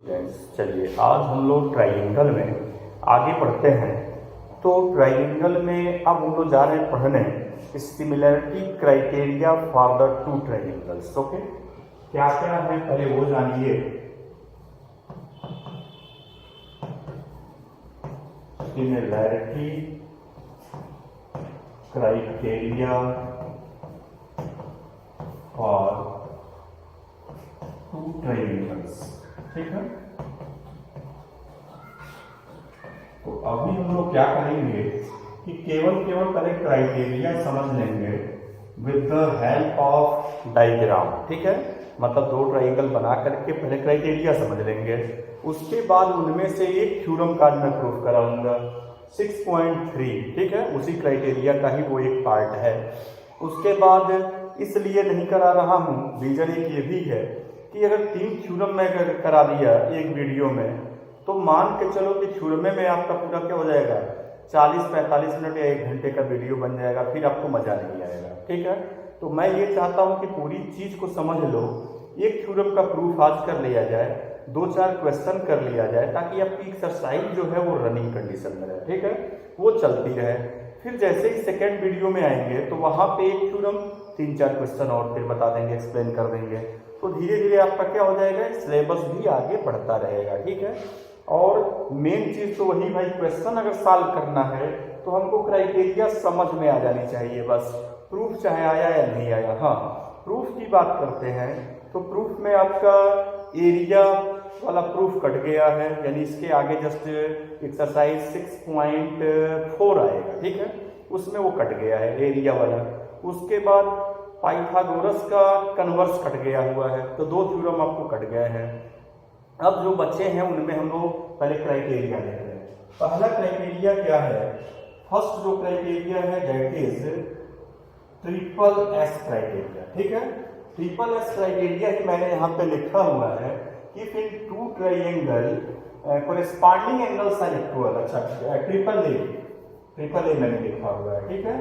चलिए आज हम लोग ट्राइंगल में आगे बढ़ते हैं। तो ट्राइंगल में अब हम लोग जा रहे हैं पढ़ने similarity criteria for the two triangles. Okay, क्या क्या है पहले वो जानिए। Similarity criteria for two triangles, ठीक है। तो अभी हम लोग क्या करेंगे कि केवल पहले क्राइटेरिया समझ लेंगे with the help of diagram, ठीक है। मतलब दो ट्राइंगल बना करके पहले क्राइटेरिया समझ लेंगे, उसके बाद उनमें से एक थ्योरम का मैं प्रूफ कराऊंगा 6.3, ठीक है। उसी क्राइटेरिया का ही वो एक पार्ट है। उसके बाद इसलिए नहीं करा रहा हूँ, रीजन एक ये भी है कि अगर 3 थ्योरम मैं करा दिया एक वीडियो में, तो मान के चलो कि थ्योरम में आपका पूरा क्या हो जाएगा 40-45 मिनट या 1 घंटे का वीडियो बन जाएगा, फिर आपको मजा नहीं आएगा, ठीक है। तो मैं ये चाहता हूँ कि पूरी चीज को समझ लो, एक थ्योरम का प्रूफ आज कर लिया जाए, 2-4 क्वेश्चन कर लिया जाए, ताकि आपकी एक्सरसाइज जो है वो रनिंग कंडीशन में रहे, ठीक है, वो चलती रहे। फिर जैसे ही सेकेंड वीडियो में आएंगे तो वहां पे एक थ्योरम 3-4 क्वेश्चन और फिर बता देंगे, एक्सप्लेन कर देंगे। तो धीरे धीरे आपका क्या हो जाएगा, सिलेबस भी आगे बढ़ता रहेगा, ठीक है। और मेन चीज तो वही भाई, क्वेश्चन अगर सॉल्व करना है तो हमको क्राइटेरिया समझ में आ जानी चाहिए बस। प्रूफ चाहे आया या नहीं आया। हाँ, प्रूफ की बात करते हैं तो प्रूफ में आपका एरिया वाला प्रूफ कट गया है, यानी इसके आगे जस्ट एक्सरसाइज 6.4 आएगा, ठीक है, उसमें वो कट गया है एरिया वाला। उसके बाद पाइथागोरस का कन्वर्स कट गया हुआ है, तो 2 थ्योरम आपको कट गए हैं। अब जो बच्चे हैं उनमें हम लोग पहले क्राइटेरिया देख रहे हैं। पहला क्राइटेरिया क्या है, फर्स्ट जो क्राइटेरिया है that is triple S criteria, ठीक है। ट्रिपल एस क्राइटेरिया ही मैंने यहाँ पे लिखा हुआ है कि in two triangle corresponding angles are equal. अच्छा, ट्रिपल ए मैंने लिखा हुआ है, ठीक है।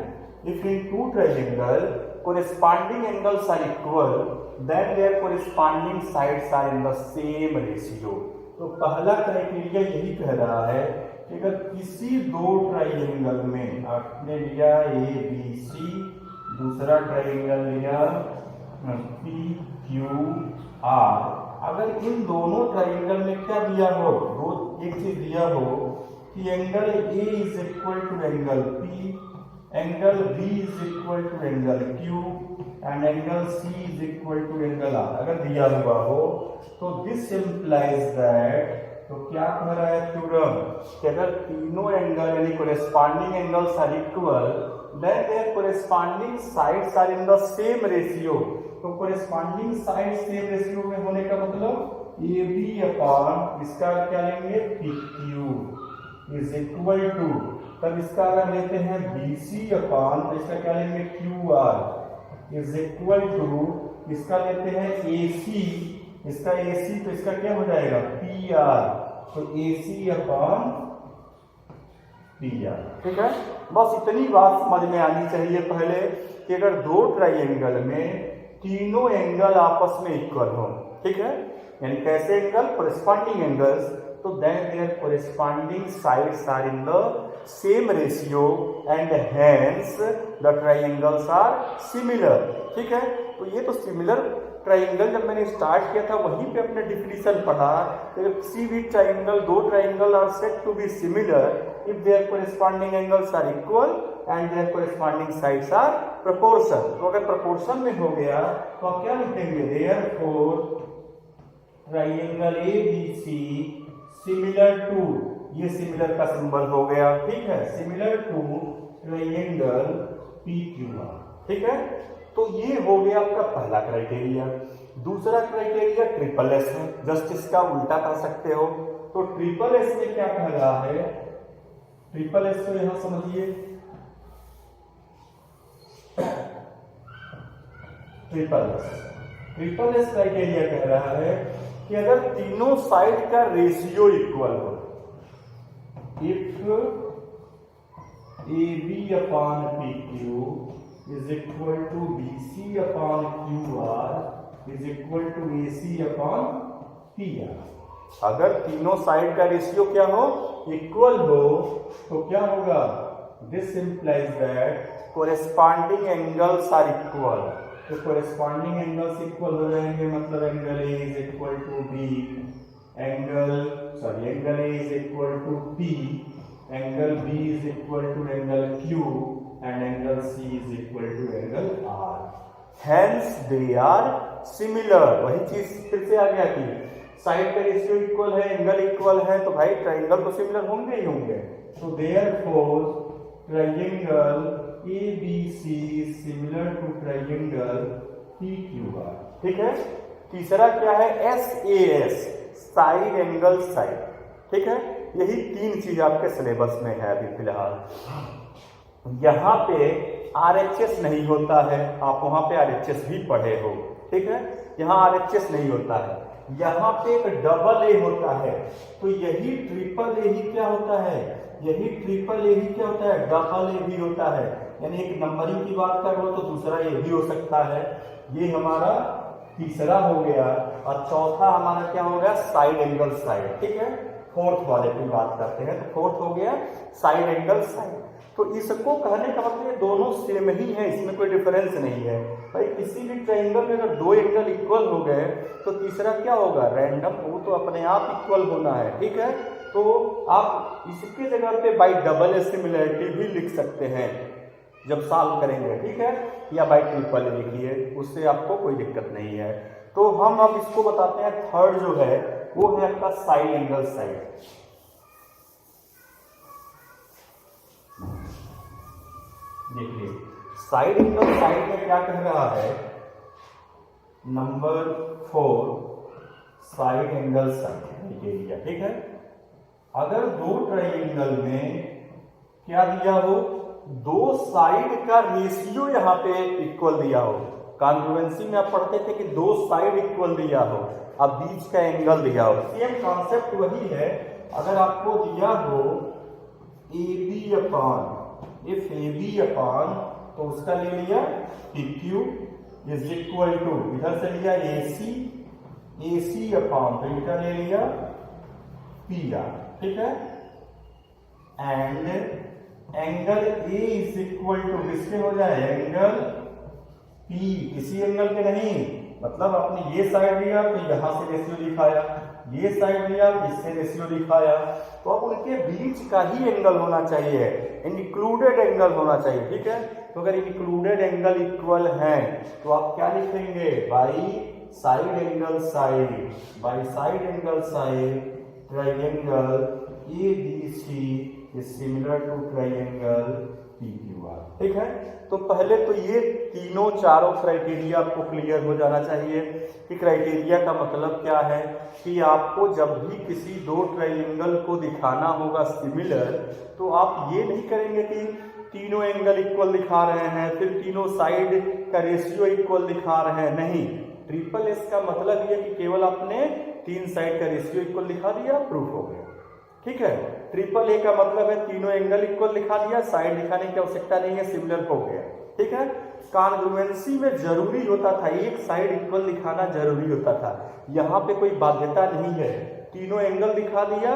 If in two triangle corresponding angles are equal, then their corresponding sides are in the same ratio। तो पहला क्राइटेरिया यही कह रहा है कि अगर किसी दो ट्राइंगल में आपने लिया ABC, दूसरा ट्राइंगल लिया PQR, अगर इन दोनों ट्राइंगल में क्या दिया हो, एक चीज दिया हो कि angle A is equal to angle P, angle B is equal to angle Q and angle C is equal to angle R, अगर दिया हुआ हो तो दिस इम्प्लाइज दैट, तो क्या कह रहा है थ्योरम कि अगर तीनों एंगल यानी corresponding angles are equal, then their corresponding sides are in the same ratio. तो कोरेस्पॉन्डिंग साइड सेम रेशियो में होने का मतलब AB अपॉन इसका क्या लेंगे PQ इज इक्वल टू, तब इसका अगर लेते हैं BC अपॉन तो इसका क्या लेंगे QR इज इक्वल टू, इसका लेते हैं AC, इसका AC तो इसका क्या हो जाएगा PR, तो AC अपॉन PR, ठीक है। बस इतनी बात समझ में आनी चाहिए पहले कि अगर दो ट्राइंगल में तीनों एंगल आपस में इक्वल हो, ठीक है, यानी कैसे एंगल, कोरेस्पॉन्डिंग एंगल्स, तो then their corresponding sides are in the same ratio and hence the triangles are similar, ठीक है। तो ये तो सिमिलर ट्राइंगल जब मैंने स्टार्ट किया था वहीं पे अपने डिफिनीशन पढ़ा कि किसी भी ट्राइंगल, दो triangle are said to be similar if their corresponding angles are equal and their corresponding sides are proportion. तो अगर प्रोपोर्शन में हो गया तो आप क्या लिखेंगे, therefore triangle ABC similar to, ये सिमिलर का सिंबल हो गया, ठीक है, सिमिलर टू ट्राइंगल PQR, ठीक है। तो ये हो गया आपका पहला क्राइटेरिया। दूसरा क्राइटेरिया ट्रिपल एस है, जस्ट इसका उल्टा कर सकते हो। तो ट्रिपल एस में क्या कह रहा है, ट्रिपल एस को यहां समझिए, ट्रिपल एस क्राइटेरिया कह रहा है कि अगर तीनों साइड का रेशियो इक्वल हो, if AB upon PQ is equal to BC upon QR is equal to AC upon PR, अगर तीनों साइड का रेशियो क्या हो, इक्वल हो, तो क्या होगा, this implies that corresponding angles are equal. तो कोरेस्पॉन्डिंग एंगल्स इक्वल हो जाएंगे, मतलब angle A is equal to B, angle A is equal to P, angle B is equal to angle Q, and angle C is equal to angle R. Hence they are similar. वही चीज फिर से आ गया कि side का ratio equal है, angle equal है, तो भाई ट्राइंगल तो सिमिलर होंगे ही होंगे। तो therefore triangle ABC is similar to triangle PQR। ठीक है। तीसरा क्या है, SAS, साइड एंगल साइड। ठीक है, यही तीन चीज आपके सिलेबस में है अभी फिलहाल। यहाँ पे RHS नहीं होता है, आप वहां पे RHS भी पढ़े हो। ठीक है, यहाँ RHS नहीं होता है, यहाँ पे एक डबल ए होता है। तो यही ट्रिपल ए ही क्या होता है, यही ट्रिपल ए ही क्या होता है, डबल ए भी होता है। यानी एक नंबरिंग की बात कर लो तो दूसरा ये भी हो सकता है। ये हमारा तीसरा हो गया, और चौथा हमारा क्या हो गया, साइड एंगल साइड। ठीक है, फोर्थ वाले की बात करते हैं, तो फोर्थ हो गया साइड एंगल साइड। तो इसको कहने का मतलब ये दोनों सेम ही है, इसमें कोई डिफरेंस नहीं है भाई। किसी भी ट्रायंगल में अगर दो एंगल इक्वल हो गए तो तीसरा क्या होगा, रैंडम, वो तो अपने आप इक्वल होना है। ठीक है, तो आप इसकी जगह पे बाई डबल ए सिमिलरिटी भी लिख सकते हैं जब सॉल्व करेंगे। ठीक है, या बाई ट्रिपल ए लिखिए, उससे आपको कोई दिक्कत नहीं है। तो हम अब इसको बताते हैं, थर्ड जो है वो है आपका साइड एंगल साइड। देखिए साइड एंगल साइड में क्या कह रहा है, number 4 side angle side area. ठीक है, अगर दो ट्रायंगल में क्या दिया हो, दो साइड का रेशियो यहाँ पे इक्वल दिया हो। कॉन्ग्रुएंसी में आप पढ़ते थे कि दो साइड इक्वल दिया हो, अब बीच का एंगल दिया हो। सेम कॉन्सेप्ट वही है। अगर आपको दिया हो AB अपान, इफ AB अपान, तो उसका ले लिया PQ इज इक्वल टू, इधर से लिया AC अपान, तो इधर ले लिया PR। ठीक है, and angle A is equal to किसके हो जाए, एंगल P, किसी एंगल के नहीं। मतलब आपने ये साइड लिया तो यहां से रेशियो दिखाया, ये साइड लिया इससे रेशियो दिखाया, तो अब उनके बीच का ही एंगल होना चाहिए, इंक्लूडेड एंगल होना चाहिए। ठीक है, तो अगर इंक्लूडेड एंगल इक्वल है तो आप क्या लिखेंगे, by side angle side, by side angle side triangle ABC is similar to triangle PQR। ठीक है, तो पहले तो ये तीनों चारों क्राइटेरिया आपको क्लियर हो जाना चाहिए कि क्राइटेरिया का मतलब क्या है, कि आपको जब भी किसी दो ट्रायंगल को दिखाना होगा सिमिलर, तो आप ये नहीं करेंगे कि तीनों एंगल इक्वल दिखा रहे हैं फिर तीनों साइड का रेशियो इक्वल दिखा रहे हैं। नहीं, ट्रिपल एस का मतलब ये कि केवल आपने तीन साइड का रेशियो इक्वल दिखा दिया, प्रूफ हो गया। ठीक है, ट्रिपल ए का मतलब है तीनों एंगल इक्वल दिखा दिया, साइड दिखाने की आवश्यकता नहीं है, सिमिलर हो गया। ठीक है, कॉन्ग्रुएंसी में जरूरी होता था एक साइड इक्वल दिखाना, जरूरी होता था। यहाँ पे कोई बाध्यता नहीं है, तीनों एंगल दिखा दिया,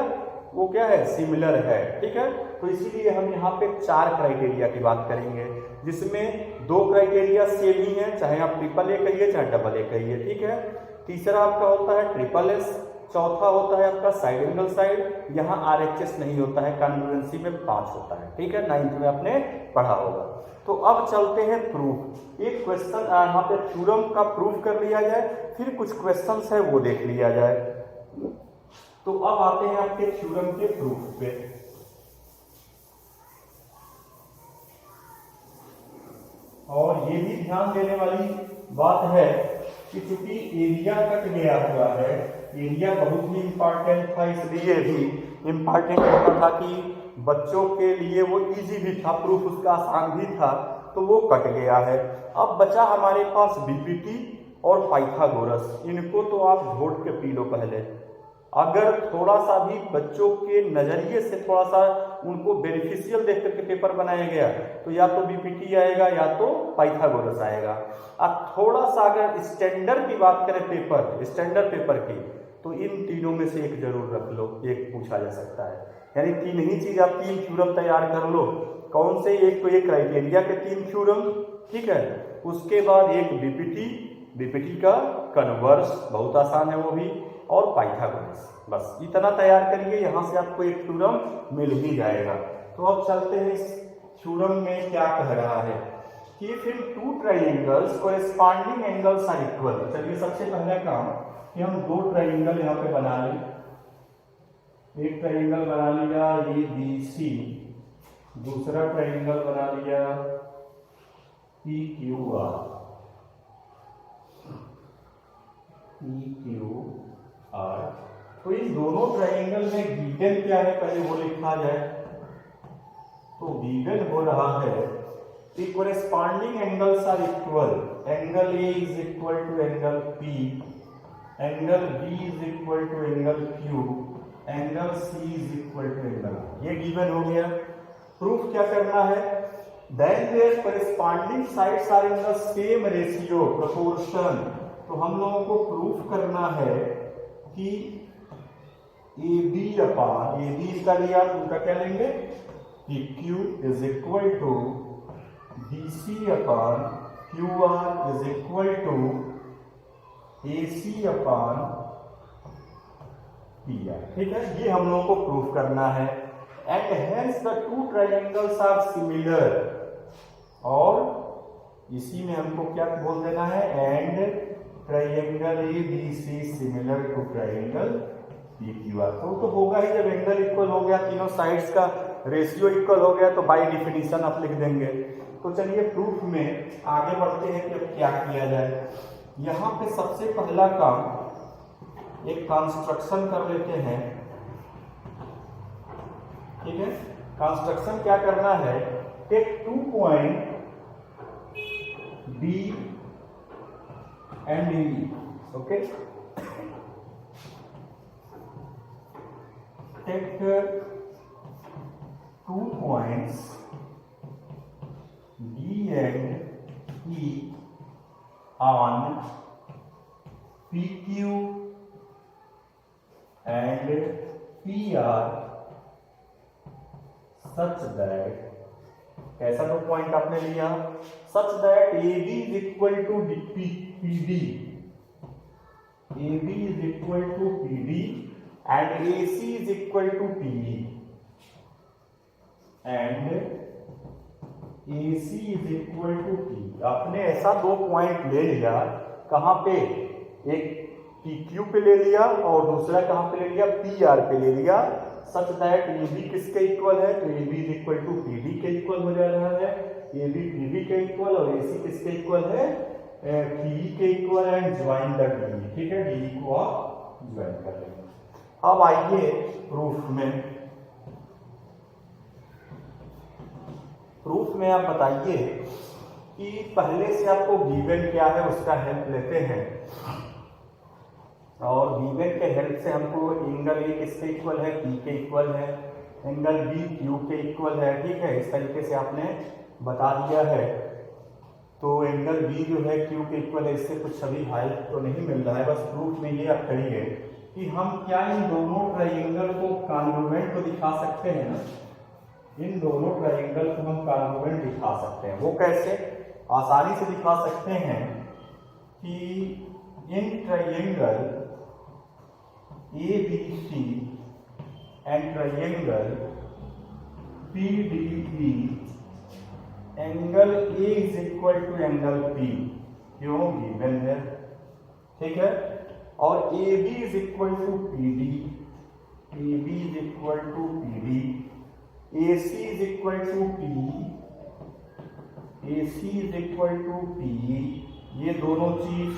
वो क्या है, सिमिलर है। ठीक है, तो इसीलिए हम यहाँ पे चार क्राइटेरिया की बात करेंगे, जिसमें दो क्राइटेरिया सेम ही है, चाहे आप ट्रिपल ए कहिए चाहे डबल ए कहिए। ठीक है, तीसरा आपका होता है ट्रिपल एस, चौथा होता है आपका साइड एंगल साइड। यहाँ RHS नहीं होता है, कॉन्ग्रुएंसी में 5 होता है। ठीक है, 9th में आपने पढ़ा होगा। तो अब चलते हैं प्रूफ। एक क्वेश्चन यहाँ पे थ्योरम का प्रूफ कर लिया जाए, फिर कुछ क्वेश्चंस है वो देख लिया जाए। तो अब आते हैं आपके थ्योरम के प्रूफ पे। और ये भी ध्यान देने वाली बात है कि चूंकि एरिया कट गया हुआ है, एरिया बहुत ही इंपॉर्टेंट था, इसलिए भी इंपॉर्टेंट होता था कि बच्चों के लिए वो इजी भी था, प्रूफ उसका आसान भी था, तो वो कट गया है। अब बचा हमारे पास बीपीटी और पाइथागोरस, इनको तो आप घोट के पी लो पहले। अगर थोड़ा सा भी बच्चों के नजरिए से थोड़ा सा उनको बेनिफिशियल देख करके पेपर बनाया गया तो या तो बीपीटी आएगा या तो पाइथागोरस आएगा। अब थोड़ा सा अगर स्टैंडर्ड की बात करें, पेपर स्टैंडर्ड पेपर की, तो इन तीनों में से एक जरूर रख लो, एक पूछा जा सकता है। यानी तीन ही चीज आप 3 थ्योरम तैयार कर लो। कौन से? एक तो ये क्राइटेरिया के 3 थ्योरम, ठीक है, उसके बाद एक बीपीटी, बीपीटी का कन्वर्स बहुत आसान है वो भी, और पाइथागोरस। बस इतना तैयार करिए, यहाँ से आपको एक थ्योरम मिल ही जाएगा। तो अब चलते हैं इस थ्योरम में क्या कह रहा है कि फिर 2 triangles corresponding angles are equal. चलिए सबसे पहला काम कि हम 2 ट्राइंगल यहाँ पे बना लें। एक ट्राइंगल बना लिया ABC, दूसरा ट्राइंगल बना लिया PQR। तो इन दोनों ट्राइंगल में गिवन क्या है पहले वो लिखा जाए। तो गिवन हो रहा है कि corresponding angles are equal. Angle A is equal to angle P, angle B is equal to angle Q, angle C is equal to angle. ये गिवन हो गया। प्रूफ क्या करना है? Then their corresponding sides are in the same ratio proportion. तो हम लोगों को प्रूफ करना है कि AB अपान AB का लिया तो उनका क्या लेंगे कि Q is equal to BC upon QR is equal to AC upon PR। ठीक है, ये हम लोगों को प्रूफ करना है। And hence the 2 triangles are similar. और इसी में हमको क्या बोल देना है? And triangle ABC similar to triangle PQR। तो होगा ही, जब एंगल इक्वल हो गया, तीनों साइड्स का रेशियो इक्वल हो गया, तो बाय डिफिनीशन आप लिख देंगे। तो चलिए प्रूफ में आगे बढ़ते हैं कि अब क्या किया जाए। यहाँ पे सबसे पहला काम एक कंस्ट्रक्शन कर लेते हैं। ठीक है, कंस्ट्रक्शन क्या करना है? Take 2 point D and E, okay? Take 2 points D and E on PQ and PR such that, कैसा 2 पॉइंट आपने लिया? Such that AB is equal to PD, AB is equal to PD and AC is equal to PE, and AC is equal to PE। आपने ऐसा 2 point ले लिया। कहां पे? एक PQ पे ले लिया और दूसरा कहां पे ले लिया? PR पे ले लिया। सच दैट AB किसके इक्वल है? तो AB is equal to PD के इक्वल हो जा रहा है। AB PB के इक्वल और AC किसके इक्वल है? PE के equal and join the DE। ठीक है, DE को आप ज्वाइन कर लेंगे। अब आइए प्रूफ में। प्रूफ में आप बताइए कि पहले से आपको गिवन क्या है उसका हेल्प लेते हैं, और गिवन के हेल्प से हमको एंगल A किसके इक्वल है? P के इक्वल है, एंगल B Q के इक्वल है। ठीक है, इस तरीके से आपने बता दिया है। तो एंगल B जो है Q के इक्वल है, इससे कुछ सभी हेल्प तो नहीं मिल रहा है। बस प्रूफ में ये आप करिए कि हम क्या इन दोनों ट्राइंगल को कॉन्ग्रुएंट तो दिखा सकते हैं ना। इन दोनों ट्राइंगल को हम कॉन्ग्रुएंट दिखा सकते हैं। वो कैसे? आसानी से दिखा सकते हैं कि इन triangle ABC and triangle PDE angle A is equal to angle P, क्यों? गिवन है। ठीक है, और AB is equal to PD, AB is equal to PD, AC is equal to PE, AC is equal to PE। ये दोनों चीज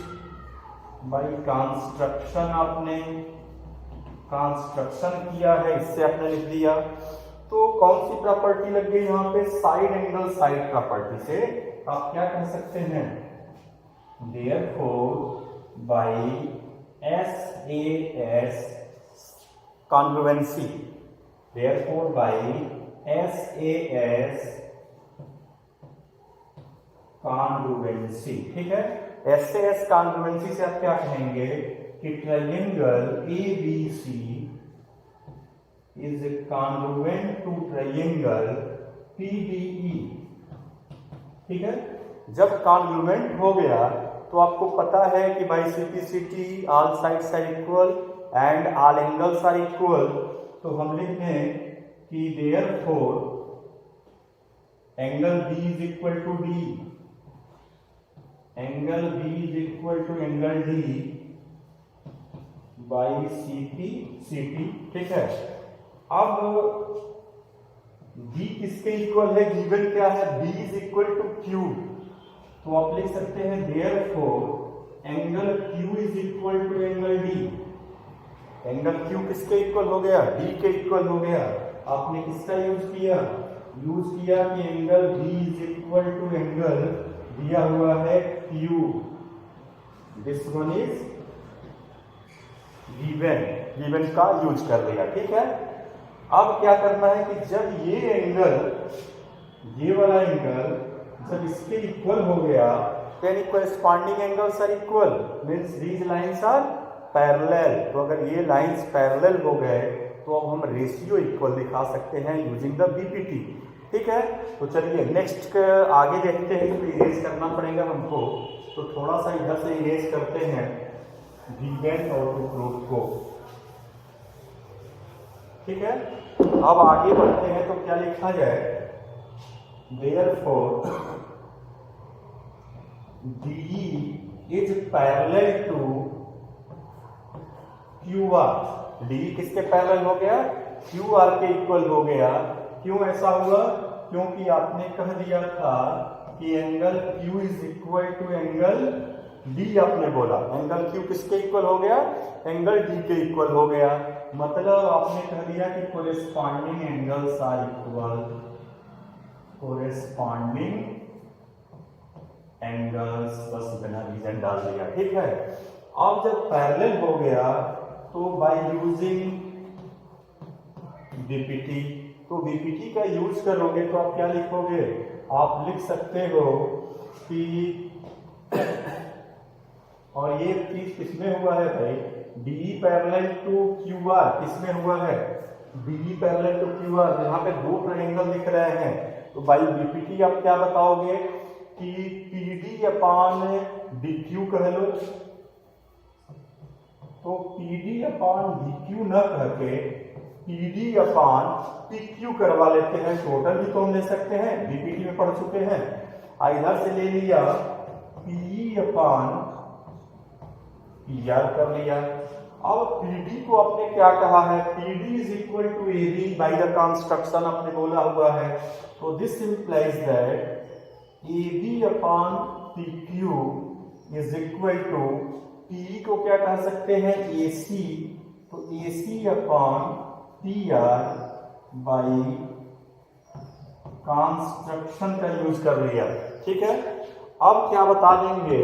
by construction आपने construction किया है, इससे आपने लिख दिया। तो कौन सी प्रॉपर्टी लग गई यहाँ पे? साइड एंगल साइड प्रॉपर्टी से आप क्या कह सकते हैं? Therefore by SAS congruency, therefore by SAS congruency. ठीक है, SAS कॉन्ग्रुएंसी से आप क्या कहेंगे कि triangle ABC is congruent to triangle PDE। ठीक है, जब कॉन्ग्रुएंट हो गया तो आपको पता है कि by CPCT all sides are equal and all angles are equal, तो हम लिख दें कि therefore angle B is equal to D, angle B is equal to angle D by CPCT। ठीक है, अब B किसके इक्वल है, गिवन क्या है, B is equal to Q, तो आप लिख सकते हैं therefore angle Q is equal to angle D। Angle Q किसके इक्वल हो गया, D के इक्वल हो गया। आपने किसका यूज किया कि angle B is equal to angle दिया हुआ है Q, this one is given का यूज कर लिया। ठीक है, अब क्या करना है कि जब ये वाला एंगल जब इसके इक्वल हो गया, then corresponding angles are equal, means these lines are parallel। तो अगर ये लाइंस पैरेलल हो गए तो अब हम रेशियो इक्वल दिखा सकते हैं यूजिंग द बीपीटी। ठीक है, तो चलिए नेक्स्ट आगे देखते हैं। तो इरेज करना पड़ेगा हमको, तो थोड़ा सा इधर से इरेज करते हैं गिवन और प्रूफ को। ठीक है, अब आगे बढ़ते हैं तो क्या लिखा जाए, therefore DE is parallel to QR। DE किसके पैरेलल हो गया, QR के इक्वल हो गया। क्यों ऐसा हुआ, क्योंकि आपने कह दिया था कि angle Q is equal to angle D, आपने बोला एंगल Q किसके इक्वल हो गया, एंगल D के इक्वल हो गया। मतलब आपने कह दिया कि corresponding angles are equal, corresponding angles, बस बिना रीजन डाल दिया। ठीक है, अब जब पैरेलल हो गया तो बाय यूजिंग बीपीटी, तो बीपीटी का यूज करोगे तो आप क्या लिखोगे, आप लिख सकते हो कि और ये चीज किसमें हुआ है भाई, DE पैरेलल टू QR किसमें हुआ है, DE पैरेलल टू QR। यहाँ पे दो ट्रायंगल दिख रहे हैं, तो बाई बीपीटी आप क्या बताओगे कि PD अपान DQ कह लो। तो PD अपान DQ न कह के PD अपान PQ करवा लेते हैं। टोटल भी तो हम ले सकते हैं, बीपीटी में पढ़ चुके हैं। इधर से ले लिया PE अपान PR कर लिया। अब PD को आपने क्या कहा है, PD is equal to AB by the construction आपने बोला हुआ है। तो this implies that AB upon PQ is equal to, PE को क्या कह सकते हैं, AC, तो AC upon PR by construction का यूज कर लिया। ठीक है, अब क्या बता देंगे,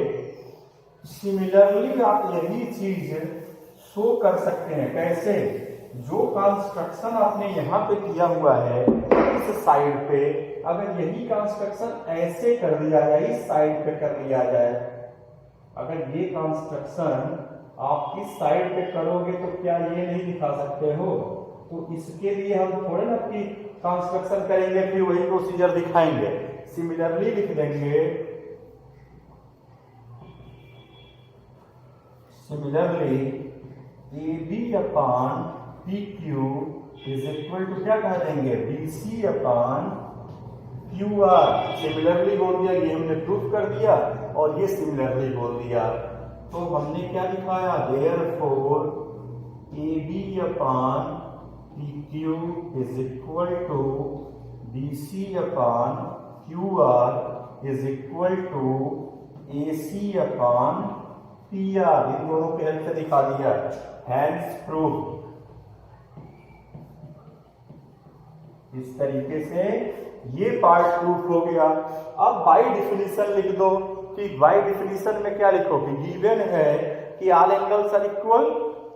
सिमिलरली आप यही चीज शो कर सकते हैं। कैसे, जो कंस्ट्रक्शन आपने यहाँ पे किया हुआ है इस साइड पे, अगर यही कंस्ट्रक्शन ऐसे कर दिया जाए, इस साइड पे कर लिया जाए, अगर ये कंस्ट्रक्शन आप इस साइड पे करोगे तो क्या ये नहीं दिखा सकते हो। तो इसके लिए हम थोड़े ना कि कंस्ट्रक्शन करेंगे फिर वही प्रोसीजर दिखाएंगे। सिमिलरली लिख देंगे, similarly AB upon PQ is equal to क्या कह देंगे, BC अपॉन QR। सिमिलरली बोल दिया, ये हमने प्रूफ कर दिया, और ये सिमिलरली बोल दिया। तो हमने क्या दिखाया, therefore AB upon PQ is equal to BC upon QR is equal to AC upon PR। इन दोनों के हेल्प से दिखा दिया, हैंड्स प्रूफ। इस तरीके से ये पार्ट प्रूफ हो गया। अब बाय डेफिनेशन लिख दो कि बाय डेफिनेशन में क्या लिखो कि गिवन है कि ऑल एंगल्स आर इक्वल,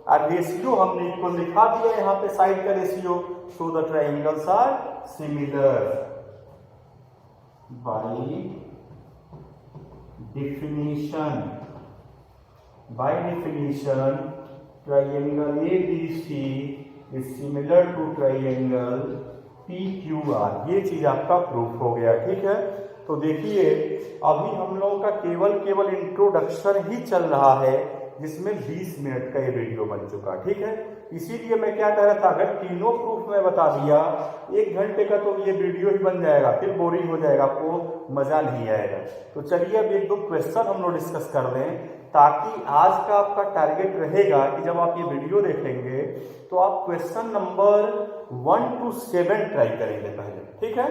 और रेशियो हमने इक्वल लिखा दिया यहाँ पे साइड का ratio, so the triangles are similar. By definition triangle ABC is similar to triangle PQR, ये चीज आपका प्रूफ हो गया। ठीक है, तो देखिए अभी हम लोगों का केवल इंट्रोडक्शन ही चल रहा है, जिसमें 20 मिनट का ये वीडियो बन चुका। ठीक है, इसीलिए मैं क्या कह रहा था, अगर तीनों प्रूफ मैं बता दिया 1 घंटे का तो ये वीडियो ही बन जाएगा, फिर बोरिंग हो जाएगा, आपको मजा नहीं आएगा। तो चलिए अब 1-2 क्वेश्चन हम लोग डिस्कस कर लें, ताकि आज का आपका टारगेट रहेगा कि जब आप ये वीडियो देखेंगे तो आप क्वेश्चन नंबर 1 to 7 ट्राई करेंगे पहले। ठीक है,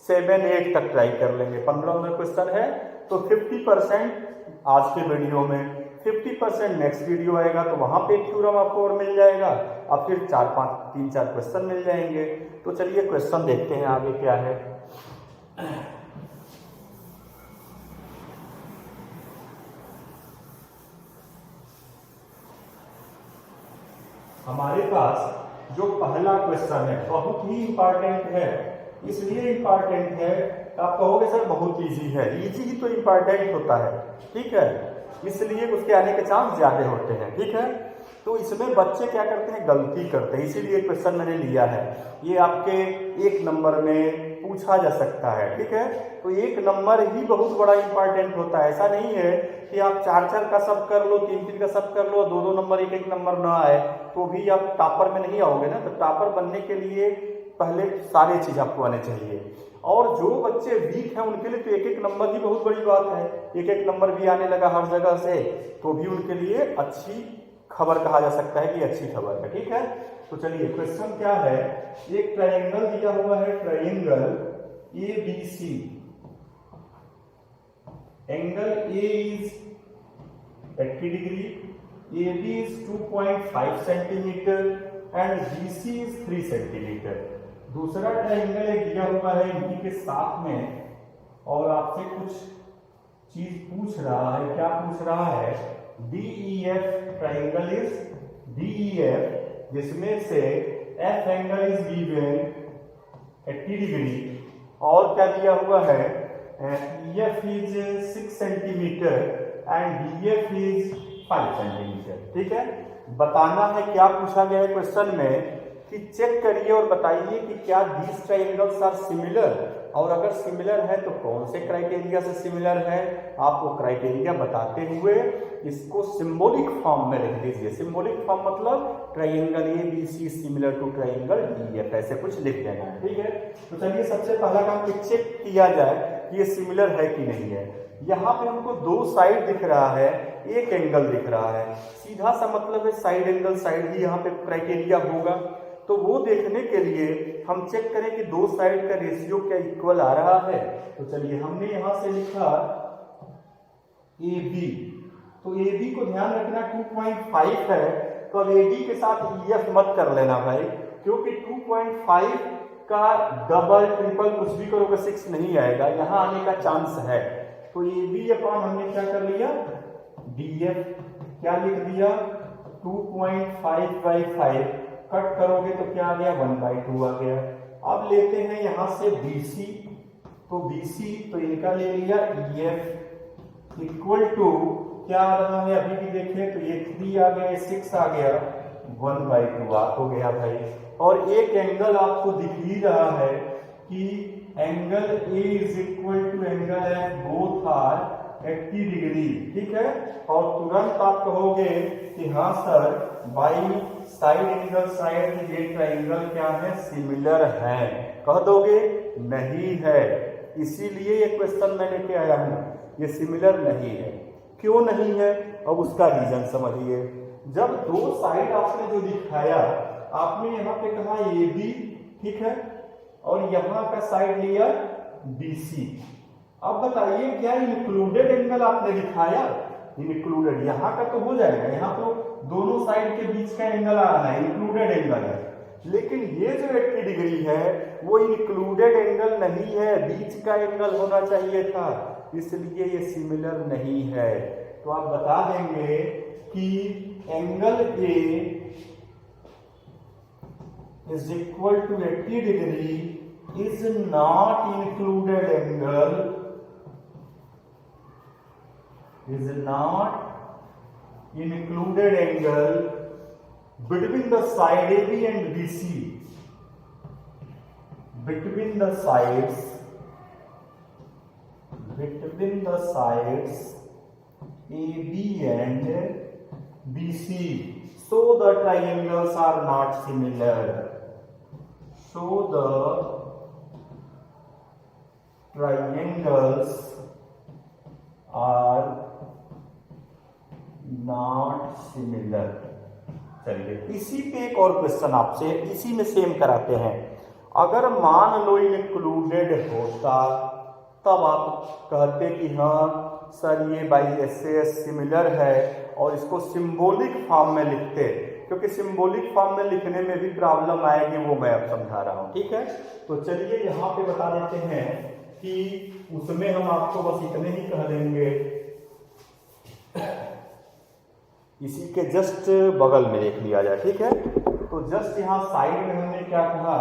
7-8 तक ट्राई कर लेंगे। 15 क्वेश्चन है तो 50% आज के वीडियो में, 50% नेक्स्ट वीडियो आएगा तो वहां पे थ्योरम आपको और मिल जाएगा, अब फिर 3-4 क्वेश्चन मिल जाएंगे। तो चलिए क्वेश्चन देखते हैं आगे क्या है। हमारे पास जो पहला क्वेश्चन है बहुत ही इंपॉर्टेंट है, इसलिए इंपॉर्टेंट है आप कहोगे सर बहुत इजी है, इजी ही तो इंपॉर्टेंट होता है। ठीक है, इसलिए उसके आने के चांस ज्यादा होते हैं। ठीक है, तो इसमें बच्चे क्या करते हैं, गलती करते हैं, इसीलिए क्वेश्चन मैंने लिया है। ये आपके 1 नंबर में पूछा जा सकता है। ठीक है, तो 1 नंबर ही बहुत बड़ा इंपॉर्टेंट होता है। ऐसा नहीं है कि आप 4-4 का सब कर लो, 3-3 का सब कर लो, 2-2 नंबर 1-1 नंबर ना आए तो भी आप टॉपर में नहीं आओगे ना। तो टॉपर बनने के लिए पहले सारी चीज आपको आने चाहिए, और जो बच्चे वीक हैं उनके लिए तो 1-1 नंबर ही बहुत बड़ी बात है। 1-1 नंबर भी आने लगा हर जगह से तो भी उनके लिए अच्छी खबर कहा जा सकता है कि अच्छी खबर है। ठीक है, तो चलिए क्वेश्चन क्या है, एक ट्रायंगल दिया हुआ है, triangle ABC, angle A is 80 degree, AB is 2.5 centimetre and BC is 3 centimetre. दूसरा ट्रायंगल एक दिया हुआ है इन्हीं के साथ में, और आपसे कुछ चीज पूछ रहा है। क्या पूछ रहा है, DEF ट्रायंगल इज DEF, जिसमें से F angle is given 80 degree, और क्या दिया हुआ है, EF is 6 centimetre and DF is 5 centimetre. ठीक है, बताना है क्या पूछा गया है क्वेश्चन में कि चेक करिए और बताइए कि क्या दीज ट्रायंगल्स आर सिमिलर, और अगर सिमिलर है तो कौन से क्राइटेरिया से सिमिलर है। आप वो क्राइटेरिया बताते हुए इसको सिंबॉलिक फॉर्म में लिख दीजिए। सिंबॉलिक फॉर्म मतलब triangle ABC similar to triangle DEF, ऐसे कुछ लिख देना है। ठीक है, तो चलिए सबसे पहला काम चेक किया जाए कि ये सिमिलर है कि नहीं है। यहाँ पे हमको 2 साइड दिख रहा है, 1 एंगल दिख रहा है, सीधा सा मतलब है साइड एंगल साइड ही यहाँ पे क्राइटेरिया होगा। तो वो देखने के लिए हम चेक करें कि 2 साइड का रेशियो क्या इक्वल आ रहा है। तो चलिए हमने यहां से लिखा AB, तो AB को ध्यान रखना 2.5 है, तो अब AB के साथ EF मत कर लेना भाई, क्योंकि 2.5 का डबल ट्रिपल कुछ भी करोगे 6 नहीं आएगा, यहां आने का चांस है। तो AB अपॉन हमने क्या कर लिया, DF क्या लिख दिया, 2.5/5, कट करोगे तो क्या आ गया, 1/2 आ गया। अब लेते हैं यहां से BC, तो BC तो इनका ले लिया EF इक्वल टू क्या आ रहा है, अभी भी देखें तो ये 3 आ गया, 6 आ गया, 1/2 हो गया भाई। और एक एंगल आपको दिख ही रहा है कि angle A is equal to angle F, both are 80 degree. ठीक है, और तुरंत आप कहोगे कि हाँ sir by side angle side ये ट्रायंगल क्या है, सिमिलर है। कह दोगे नहीं है, इसीलिए ये क्वेश्चन मैं लेके आया हूं, ये सिमिलर नहीं है। क्यों नहीं है, अब उसका रीजन समझिए। जब 2 साइड आपने जो दिखाया, आपने यहाँ पे कहा AB, ठीक है, और यहाँ का साइड लिया BC। अब बताइए क्या इंक्लूडेड एंगल आपने दिखाया, इंक्लूडेड यहाँ का तो हो जाएगा, यहाँ तो दोनों साइड के बीच का एंगल आ रहा है, इंक्लूडेड एंगल है। लेकिन ये जो 80 डिग्री है वो इंक्लूडेड एंगल नहीं है, बीच का एंगल होना चाहिए था, इसलिए ये सिमिलर नहीं है। तो आप बता देंगे कि angle A is equal to 80 degree is not included angle, is not included angle between the side AB and BC, between the sides AB and BC, so the triangles are not similar. So the triangles are not similar. चलिए इसी पे एक और question आपसे इसी में same कराते हैं। अगर मान लो इंक्लूडेड होता तब आप कहते कि हाँ सर ये बाई एस सिमिलर है, और इसको सिंबॉलिक फॉर्म में लिखते, क्योंकि सिंबॉलिक फॉर्म में लिखने में भी प्रॉब्लम आएगी, वो मैं अब समझा रहा हूँ। ठीक है, तो चलिए यहाँ पे बता देते हैं कि उसमें हम आपको बस इतने ही कह देंगे, इसी के जस्ट बगल में देख लिया जाए। ठीक है, तो जस्ट यहाँ साइड में हमने क्या कहा,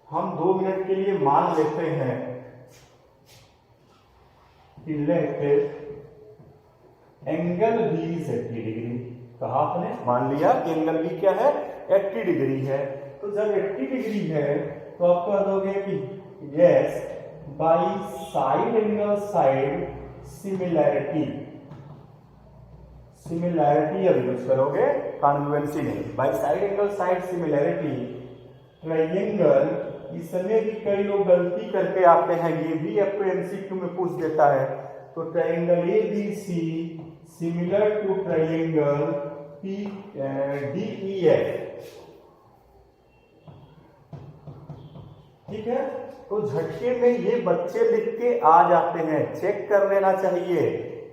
हम 2 मिनट के लिए मान लेते हैं कि let angle B is 80 degree. कहा आपने, मान लिया कि एंगल बी क्या है, 80 डिग्री है। तो जब 80 डिग्री है तो आप कह दोगे कि yes by side angle side similarity, similarity अब यूज करोगे, कॉन्ग्रुएंसी नहीं। By side angle side similarity triangle, इसमें भी कई लोग गलती करके आते हैं, ये भी आपको एमसीक्यू में पूछ देता है। तो triangle A B C similar to triangle P D E F. ठीक है, तो झटके में ये बच्चे लिख के आ जाते हैं, चेक कर लेना चाहिए।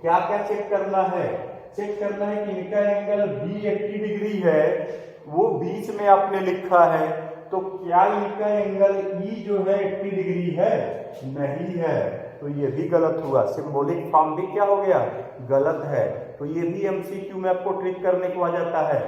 क्या क्या चेक करना है, चेक करना है कि इनका एंगल बी 80 डिग्री है, वो बीच में आपने लिखा है, तो क्या इनका एंगल ई जो है 80 डिग्री है, नहीं है, तो ये भी गलत हुआ। सिंबॉलिक फॉर्म भी क्या हो गया, गलत है। तो ये भी एमसीक्यू में आपको ट्रिक करने को आ जाता है,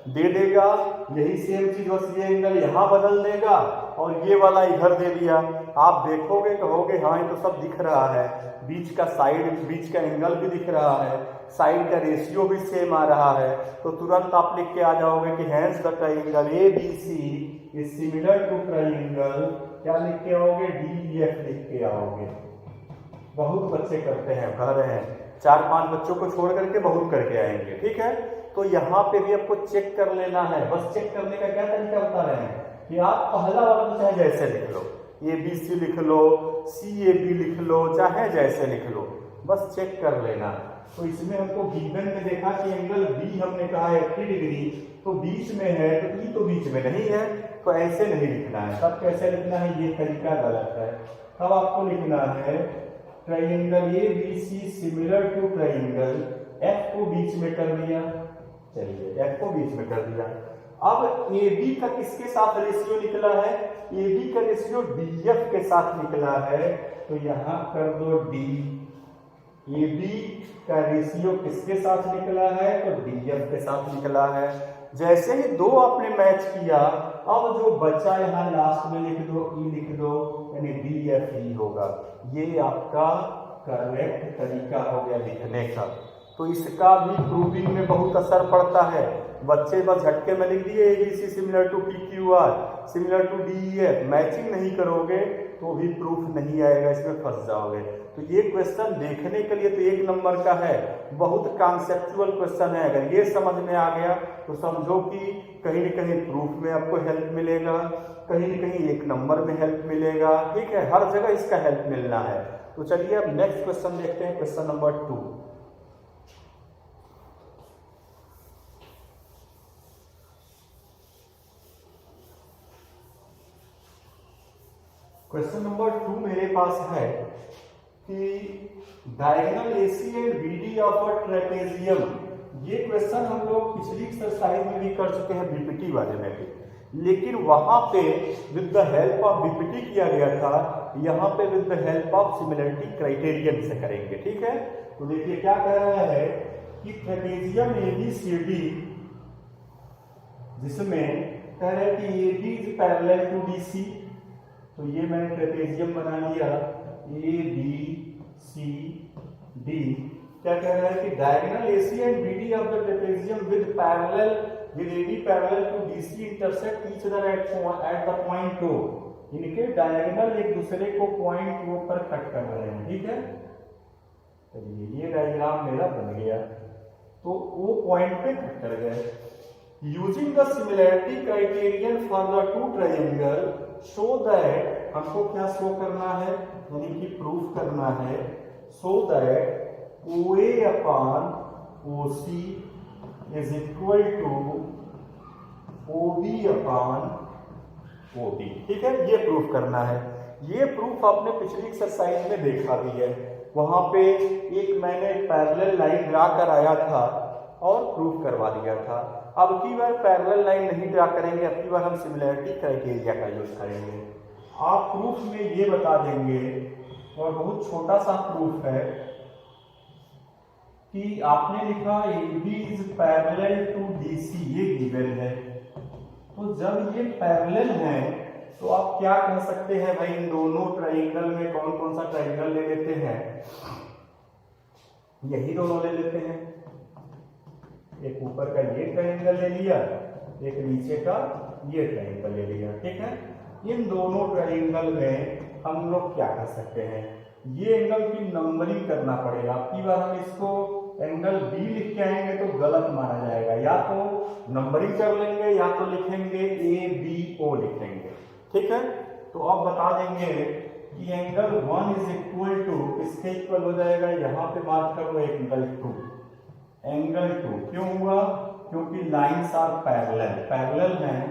दे देगा यही सेम चीज, बस ये एंगल यहाँ बदल देगा और ये वाला इधर दे दिया। आप देखोगे कहोगे हाँ ये तो सब दिख रहा है, बीच का साइड, बीच का एंगल भी दिख रहा है, साइड का रेशियो भी सेम आ रहा है, तो तुरंत आप लिख के आ जाओगे कि hence the triangle A B C is similar to triangle, क्या लिख के आओगे, डी ई एफ लिख के आओगे। बहुत बच्चे करते हैं, कह रहे हैं 4-5 बच्चों को छोड़ करके बहुत करके आएंगे। ठीक है, तो यहाँ पे भी आपको चेक कर लेना है। बस चेक करने का क्या तरीका बता रहे हैं कि आप पहला वाला चाहे जैसे लिख लो, ए बी सी लिख लो, सी ए बी लिख लो, चाहे जैसे लिख लो, बस चेक कर लेना। तो इसमें हमको गिवन में देखा कि एंगल बी हमने कहा है 80 डिग्री, तो बीच में है, तो ई तो बीच में नहीं है, तो ऐसे नहीं लिखना है। तब कैसे लिखना है, ये तरीका गलत है। तब आपको लिखना है triangle A B C similar to triangle, F को बीच में कर दिया, चलिए एफ को बीच में कर दिया। अब ए बी का किसके साथ रेशियो निकला है, ए बी का रेशियो डी एफ के साथ निकला है, तो यहां कर दो डी। ए बी का रेशियो किसके साथ निकला है, तो डी एफ के साथ निकला है। जैसे ही दो आपने मैच किया, अब जो बचा यहाँ लास्ट में लिख दो, ई लिख दो, यानी डी एफ ई होगा। ये आपका करेक्ट तरीका हो गया लिखने का। तो इसका भी प्रूविंग में बहुत असर पड़ता है। बच्चे बस झटके में लिख दिए ABC similar to P Q R similar to D E F, matching नहीं करोगे तो भी प्रूफ नहीं आएगा, इसमें फंस जाओगे। तो ये क्वेश्चन देखने के लिए तो 1 नंबर का है, बहुत कॉन्सेप्चुअल क्वेश्चन है। अगर ये समझ में आ गया तो समझो कि कहीं न कहीं प्रूफ में आपको हेल्प मिलेगा, कहीं न कहीं 1 नंबर में हेल्प मिलेगा। ठीक है, हर जगह इसका हेल्प मिलना है। तो चलिए अब नेक्स्ट क्वेश्चन देखते हैं, क्वेश्चन नंबर 2। क्वेश्चन नंबर 2 मेरे पास है कि diagonal AC and BD of a trapezium. ये क्वेश्चन हम लोग पिछली एक्सरसाइज में भी कर चुके हैं, बीपीटी वाले में भी, लेकिन वहां पे with the help of BPT किया गया था, यहाँ पे with the help of similarity criterion से करेंगे। ठीक है, तो देखिए क्या कह रहा है कि ट्रेपेजियम एबीसीडी, जिसमें कह रहे हैं कि AB is parallel to DC, तो ये मैंने ट्रेपेजियम बना लिया ए बी सी डी, क्या कह रहा है कि diagonal AC and BD of the trapezium with AD parallel to DC intersect each other at the point O। इनके डायगोनल एक दूसरे को पॉइंट O पर कट कर रहे हैं, ठीक है। चलिए ये डायग्राम मेरा बन गया, तो वो पॉइंट पे कट कर गए। Using the similarity criterion for the two triangle show that, हमको क्या शो करना है, यानी कि प्रूफ करना है, show that OA upon OC is equal to OB upon OD, ठीक है। ये प्रूफ करना है। ये प्रूफ आपने पिछली एक्सरसाइज में देखा भी है, वहां पे एक मैंने पैरेलल लाइन ड्रा कर आया था और प्रूफ करवा दिया था। अब की बार पैरेलल लाइन नहीं ड्रा करेंगे, अब की बार हम सिमिलैरिटी क्राइटेरिया का यूज करेंगे। आप प्रूफ में ये बता देंगे, और बहुत छोटा सा प्रूफ है कि आपने लिखा AB is parallel to DC, ये गिवन है। तो जब ये पैरेलल है तो आप क्या कह सकते हैं भाई, इन दोनों ट्रायंगल में कौन कौन सा ट्रायंगल ले लेते हैं, यही दोनों ले लेते हैं। एक ऊपर का ये ट्रायंगल ले लिया, एक नीचे का ये ट्रायंगल ले लिया, ठीक है। इन दोनों ट्रायंगल में हम लोग क्या कर सकते हैं, ये एंगल की नंबरिंग करना पड़ेगा। अब की बार हम इसको एंगल B लिख के आएंगे तो गलत माना जाएगा, या तो नंबरिंग कर लेंगे या तो लिखेंगे ABO लिखेंगे, ठीक है। तो अब बता देंगे कि एंगल 1 इज इक्वल टू, किसके इक्वल हो जाएगा, यहाँ पे बात करो एंगल 2, एंगल 2 क्यों हुआ, क्योंकि लाइंस आर पैरेलल हैं,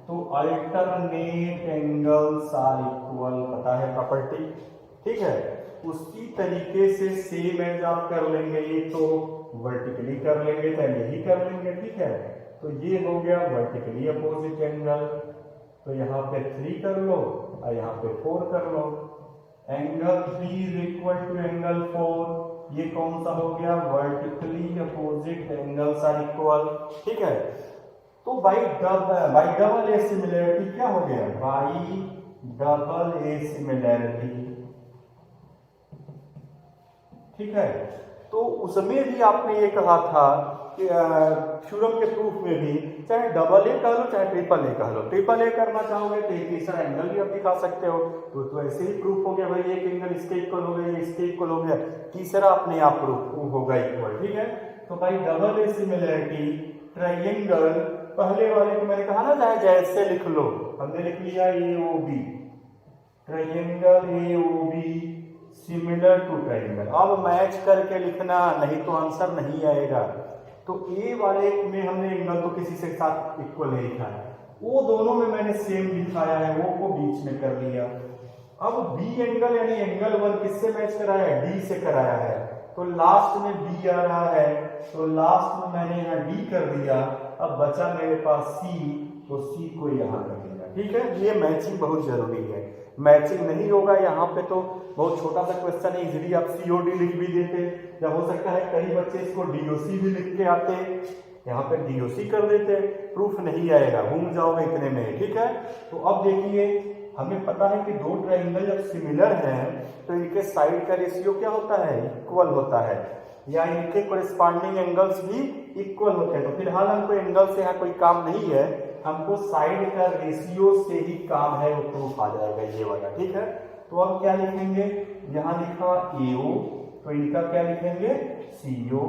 तो अल्टरनेट एंगल्स आर इक्वल, पता है प्रॉपर्टी, ठीक है। उसी तरीके से सेम एज आप कर लेंगे, ये तो वर्टिकली कर लेंगे तो यही कर लेंगे, ठीक है। तो ये हो गया वर्टिकली अपोजिट एंगल, तो यहाँ पे 3 कर लो और यहाँ पे 4 कर लो। Angle 3 is equal to angle 4, ये कौन सा हो गया, vertically opposite angles are equal, ठीक है। तो बाई डबल ए सिमिलैरिटी क्या हो गया, बाई डबल ए सिमिलैरिटी, ठीक है। तो उसमें भी आपने ये कहा था कि थ्योरम के प्रूफ में भी चाहे डबल ए कह लो चाहे ट्रिपल ए कह लो, ट्रिपल ए करना चाहोगे तो एक तीसरा एंगल भी आप दिखा सकते हो, तो ऐसे ही प्रूफ हो गया भाई, एक एंगल इसके इक्वल हो गया, इसके इक्वल हो गया, तीसरा अपने आप प्रूफ होगा इक्वल, ठीक है। तो भाई डबल ए सिमिलैरिटी ट्रायंगल, पहले वाले को मैंने कहा ना चाहे जैसे लिख लो, हमने लिख लिया AOB, triangle AOB similar to triangle. अब मैच करके लिखना, नहीं तो आंसर नहीं आएगा। तो ए वाले में हमने एंगल तो किसी से साथ इक्वल नहीं लिखा है, वो दोनों में मैंने सेम दिखाया है, वो को बीच में कर लिया। अब बी एंगल यानी एंगल 1 किससे मैच कराया है, डी से कराया है, तो लास्ट में बी आ रहा है, तो लास्ट में मैंने यहाँ डी कर दिया। अब बचा मेरे पास सी, तो सी को यहाँ कर दिया, ठीक है। ये मैचिंग बहुत जरूरी है, मैचिंग नहीं होगा यहाँ पे तो बहुत छोटा सा क्वेश्चन है, इजीली आप COD लिख भी देते, या हो सकता है कई बच्चे इसको DOC भी लिख के आते, यहाँ पे DOC कर देते, प्रूफ नहीं आएगा, घूम जाओगे इतने में, ठीक है। तो अब देखिए हमें पता है कि दो ट्रायंगल जब सिमिलर हैं तो इनके साइड का रेशियो क्या होता है, इक्वल होता है, या इनके कोरिस्पॉन्डिंग एंगल्स भी इक्वल होते हैं। तो फिलहाल हमको एंगल से यहाँ कोई काम नहीं है, हमको साइड का रेशियो से ही काम है, वो प्रूफ आ जाएगा ये वाला, ठीक है। तो अब क्या लिखेंगे, यहाँ लिखा AO, तो इनका क्या लिखेंगे CO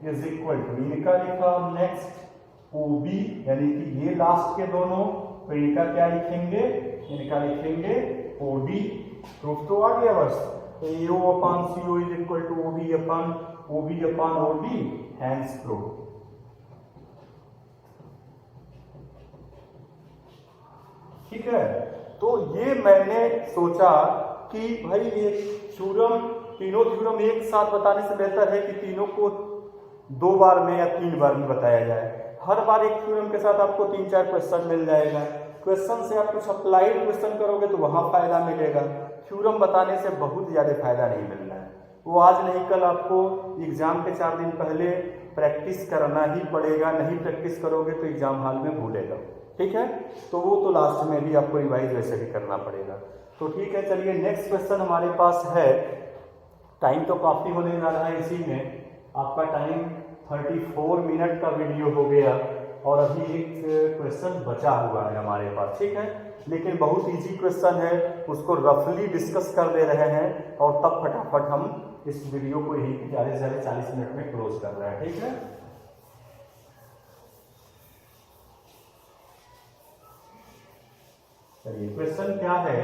इज इक्वल टू, इनका लिखा नेक्स्ट OB यानी कि ये लास्ट के दोनों, तो इनका क्या लिखेंगे, इनका लिखेंगे OD। प्रूफ तो आ गया बस, तो AO upon CO is equal to OB upon OD, hence proof. ठीक है, तो ये मैंने सोचा कि भाई ये थ्योरम, तीनों थ्योरम एक साथ बताने से बेहतर है कि तीनों को 2 बार में या 3 बार में बताया जाए। हर बार एक थ्योरम के साथ आपको 3-4 क्वेश्चन मिल जाएगा, क्वेश्चन से आप कुछ अप्लाइड क्वेश्चन करोगे तो वहां फायदा मिलेगा, थ्योरम बताने से बहुत ज्यादा फायदा नहीं मिल रहा है। वो आज नहीं कल आपको एग्जाम के 4 दिन पहले प्रैक्टिस करना ही पड़ेगा, नहीं प्रैक्टिस करोगे तो एग्जाम हॉल में भूलेगा, ठीक है। तो वो तो लास्ट में भी आपको रिवाइज वैसे भी करना पड़ेगा। तो ठीक है, चलिए नेक्स्ट क्वेश्चन हमारे पास है, टाइम तो काफी होने जा रहा है इसी में, आपका टाइम 34 मिनट का वीडियो हो गया और अभी एक क्वेश्चन बचा हुआ है हमारे पास, ठीक है, लेकिन बहुत इजी क्वेश्चन है, उसको रफली डिस्कस कर ले रहे हैं और तब फटाफट हम इस वीडियो को यही ज़्यादा से ज़्यादा 40 मिनट में क्लोज कर रहे हैं, ठीक है। चलिए क्वेश्चन क्या है,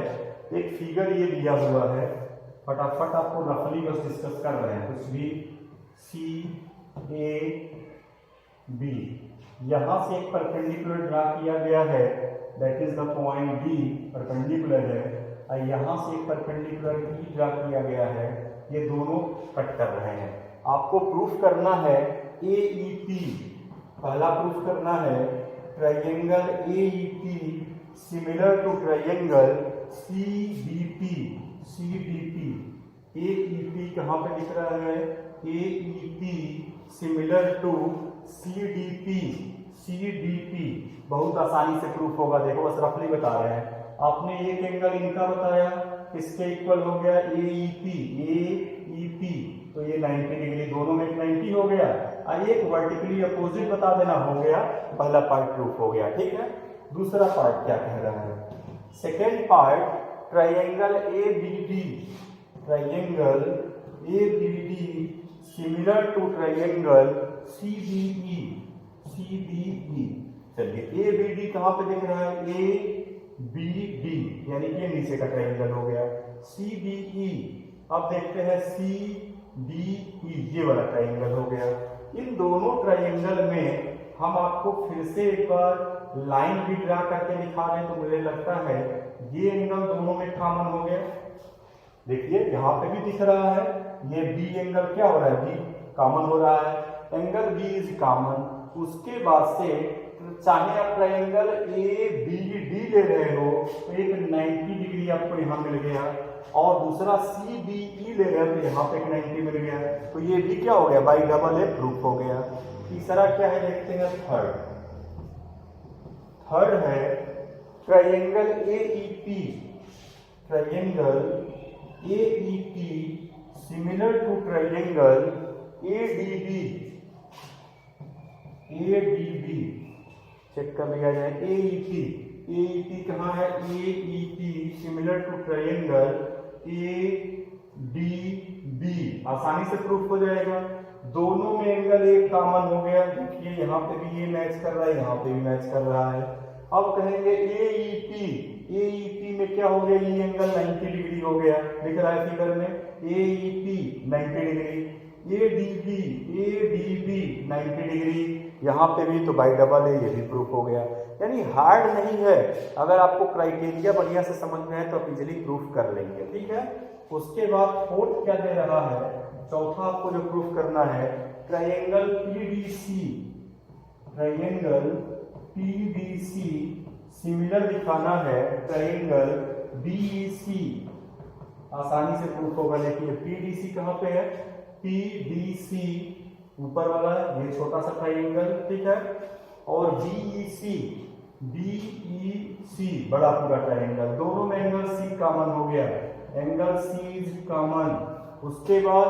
एक फिगर ये दिया हुआ है, फटाफट आपको रफली बस डिस्कस कर रहे हैं, कुछ भी सी ए बी, यहां से एक परपेंडिकुलर ड्रा किया गया है, that is the point B perpendicular है, और यहां से एक परपेंडिकुलर ई ड्रा किया गया है, ये दोनों कट कर रहे हैं। आपको प्रूफ करना है ए ई पी, पहला प्रूफ करना है triangle A E P similar to triangle C D P, C D P, A E P कहाँ पे दिख रहा है, A E P similar to C D P, C D P, बहुत आसानी से प्रूफ होगा, देखो बस रफली बता रहे हैं। आपने एक एंगल इनका बताया, किसके इक्वल हो गया, ए ई पी, तो ये 90 डिग्री, दोनों में 90 हो गया, और एक वर्टिकली अपोजिट बता देना, हो गया पहला पार्ट प्रूफ हो गया, ठीक है। दूसरा पार्ट क्या कह रहा है, second part triangle A B D, triangle A B D similar to triangle C D E, C D E. चलिए ए बी डी कहाँ पे दिख रहा है, ए बी डी, यानी कि नीचे का ट्राइंगल हो गया, सी डी ई। अब देखते हैं सी डी ई, ये वाला ट्राइंगल हो गया। इन दोनों ट्राइंगल में हम आपको फिर से एक बार लाइन भी ड्रा करके दिखा दें तो मुझे लगता है ये एंगल दोनों में कॉमन हो गया। देखिए यहाँ पे भी दिख रहा है, ये बी एंगल क्या हो रहा है, बी कॉमन हो रहा है, एंगल बी इज कॉमन। उसके बाद से चाहे आप ट्राइंगल ए बी डी ले रहे हो तो एक 90 डिग्री आपको यहाँ मिल गया, और दूसरा सी बी ई ले रहे हो तो यहाँ पे एक 90 मिल गया, तो ये भी क्या हो गया, बाई डबल ए प्रूफ हो गया। तीसरा क्या है देखते हैं, थर्ड है triangle A E P, triangle A E P similar to triangle A D B, A D B check कर लिया जाए, ए ई पी कहाँ है, A E P similar to triangle A D B, आसानी से proof हो जाएगा। दोनों में एंगल एक कॉमन हो गया, देखिए यहाँ पे भी ये मैच कर रहा है, यहाँ पे भी मैच कर रहा है। अब कहेंगे ए ई पी में क्या हो गया, ये एंगल 90 डिग्री हो गया, दिख रहा है फिगर में, A E P 90 degree, A D B 90 degree, यहाँ पे भी तो बाई डबल है, ये भी प्रूफ हो गया। यानी हार्ड नहीं है, अगर आपको क्राइटेरिया बढ़िया से समझ में है तो आप इजिली प्रूफ कर लेंगे, ठीक है। उसके बाद फोर्थ क्या दे रहा है, चौथा आपको जो प्रूफ करना है triangle PDC, triangle PDC similar दिखाना है ट्राइंगल बीईसी, आसानी से प्रूफ होगा। देखिए पीडीसी कहाँ पे है, पीडीसी ऊपर वाला ये छोटा सा ट्राइंगल, ठीक है, और बीईसी बड़ा पूरा ट्राइंगल, दोनों में एंगल सी कॉमन हो गया, एंगल सी इज कॉमन। उसके बाद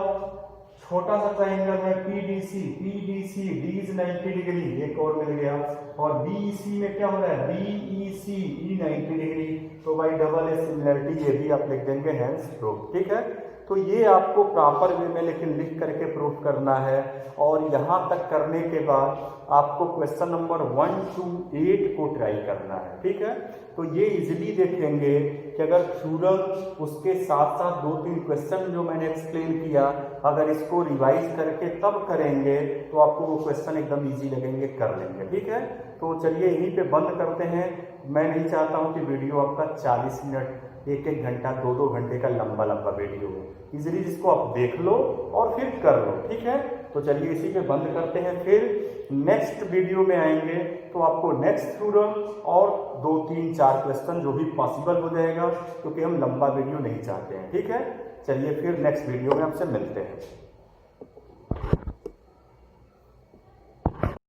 छोटा सा ट्राइंगल है पीडीसी, डी इज 90 डिग्री, एक और मिल गया, और बीईसी में क्या हो रहा है, बीईसी 90 डिग्री, तो बाई डबल ए सिमिलरिटी ये भी आप लिख देंगे, हेंस प्रूफ, ठीक है। तो ये आपको प्रॉपर वे में लेकिन लिख करके प्रूफ करना है, और यहाँ तक करने के बाद आपको क्वेश्चन नंबर 1 to 8 को ट्राई करना है, ठीक है। तो ये इजीली देखेंगे कि अगर थ्योरम उसके साथ साथ 2-3 क्वेश्चन जो मैंने एक्सप्लेन किया, अगर इसको रिवाइज करके तब करेंगे तो आपको वो क्वेश्चन एकदम इजी लगेंगे, कर लेंगे, ठीक है। तो चलिए यहीं पे बंद करते हैं। मैं नहीं चाहता हूँ कि वीडियो आपका 40 मिनट, 1-1 घंटा, 2-2 घंटे का लंबा वीडियो हो, इजीली जिसको आप देख लो और फिर कर लो, ठीक है। तो चलिए इसी पे बंद करते हैं, फिर नेक्स्ट वीडियो में आएंगे तो आपको नेक्स्ट थ्योरम और 2-3-4 क्वेश्चन जो भी पॉसिबल हो जाएगा, क्योंकि हम लंबा वीडियो नहीं चाहते हैं, ठीक है। चलिए फिर नेक्स्ट वीडियो में आपसे मिलते हैं।